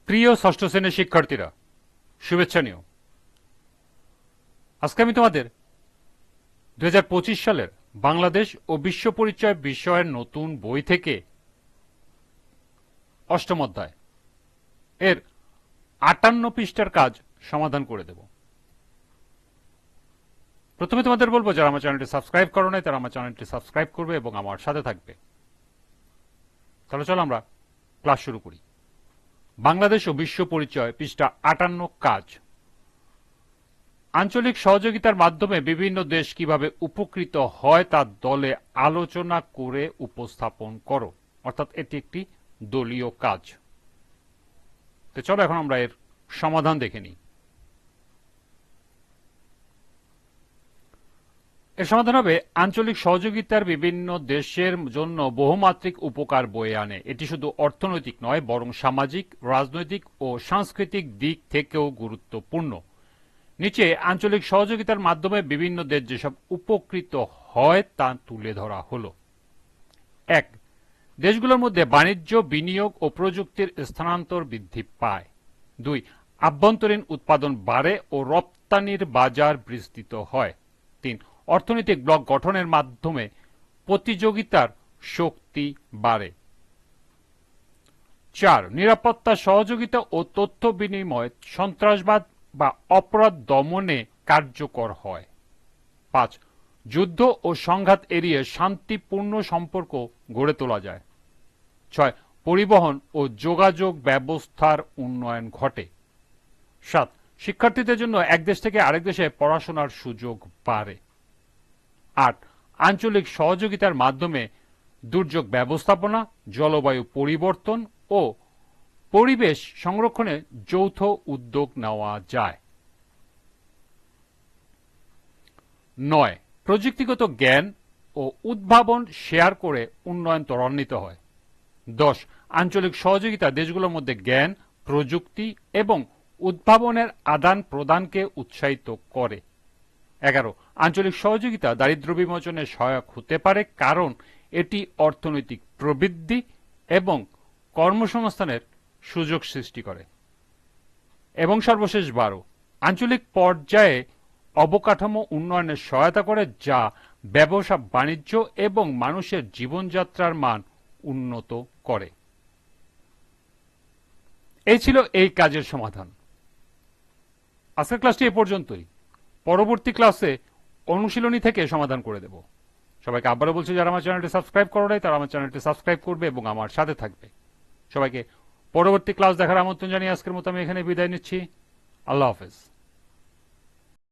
প্রিয় ষষ্ঠ শ্রেণীর শিক্ষার্থীরা, শুভেচ্ছা নিও। আজকে আমি তোমাদের 2025 সালের বাংলাদেশ ও বিশ্ব পরিচয় বিষয়ের নতুন বই থেকে অষ্টম অধ্যায় এর 58 পৃষ্ঠার কাজ সমাধান করে দেব। প্রথমে তোমাদের বলবো, যারা আমার চ্যানেলটি সাবস্ক্রাইব করো নাই তারা আমার চ্যানেলটি সাবস্ক্রাইব করবে এবং আমার সাথে থাকবে। তাহলে চলো আমরা ক্লাস শুরু করি। বাংলাদেশ ও বিশ্ব পরিচয় পৃষ্ঠা 58, কাজ। আঞ্চলিক সহযোগিতার মাধ্যমে বিভিন্ন দেশ কিভাবে উপকৃত হয় তা দলে আলোচনা করে উপস্থাপন করো। অর্থাৎ এটি একটি দলীয় কাজ। তো চলো এখন আমরা এর সমাধান দেখে নিই। এর সমাধান হবে, আঞ্চলিক সহযোগিতার বিভিন্ন দেশের জন্য বহুমাত্রিক উপকার বয়ে আনে। এটি শুধু অর্থনৈতিক নয়, বরং সামাজিক, রাজনৈতিক ও সাংস্কৃতিক দিক থেকেও গুরুত্বপূর্ণ। নিচে আঞ্চলিক সহযোগিতার মাধ্যমে বিভিন্ন দেশ যেসব উপকৃত হয় তা তুলে ধরা হলো। 1. দেশগুলোর মধ্যে বাণিজ্য, বিনিয়োগ ও প্রযুক্তির স্থানান্তর বৃদ্ধি পায়। 2. আভ্যন্তরীণ উৎপাদন বাড়ে ও রপ্তানির বাজার বিস্তৃত হয়। 3. অর্থনৈতিক ব্লক গঠনের মাধ্যমে প্রতিযোগিতার শক্তি বাড়ে। 4. নিরাপত্তা সহযোগিতা ও তথ্য বিনিময় সন্ত্রাসবাদ বা অপরাধ দমনে কার্যকর হয়। 5. যুদ্ধ ও সংঘাত এড়িয়ে শান্তিপূর্ণ সম্পর্ক গড়ে তোলা যায়। 6. পরিবহন ও যোগাযোগ ব্যবস্থার উন্নয়ন ঘটে। 7. শিক্ষার্থীদের জন্য এক দেশ থেকে আরেক দেশে পড়াশোনার সুযোগ বাড়ে। 8. আঞ্চলিক সহযোগিতার মাধ্যমে দুর্যোগ ব্যবস্থাপনা, জলবায়ু পরিবর্তন ও পরিবেশ সংরক্ষণে যৌথ উদ্যোগ নেওয়া যায়। 9. প্রযুক্তিগত জ্ঞান ও উদ্ভাবন শেয়ার করে উন্নয়ন ত্বরান্বিত হয়। 10. আঞ্চলিক সহযোগিতা দেশগুলোর মধ্যে জ্ঞান, প্রযুক্তি এবং উদ্ভাবনের আদান প্রদানকে উৎসাহিত করে। 11. আঞ্চলিক সহযোগিতা দারিদ্র্য বিমোচনে সহায়ক হতে পারে, কারণ এটি অর্থনৈতিক প্রবৃদ্ধি এবং কর্মসংস্থানের সুযোগ সৃষ্টি করে। এবং সর্বশেষ 12. আঞ্চলিক পর্যায়ে অবকাঠামো উন্নয়নে সহায়তা করে, যা ব্যবসা বাণিজ্য এবং মানুষের জীবনযাত্রার মান উন্নত করে। এই ছিল এই কাজের সমাধান। আজকের ক্লাসটি এ পর্যন্তই। পরবর্তী ক্লাসে অনুশীলনী থেকে সমাধান করে দেব। সবাইকে আবারও বলছি, যারা আমার চ্যানেলটি সাবস্ক্রাইব করো নাই তারা আমার চ্যানেলটি সাবস্ক্রাইব করবে এবং আমার সাথে থাকবে। সবাইকে পরবর্তী ক্লাস দেখার আমন্ত্রণ জানিয়ে আজকের মতো আমি এখানে বিদায় নিচ্ছি। আল্লাহ হাফেজ।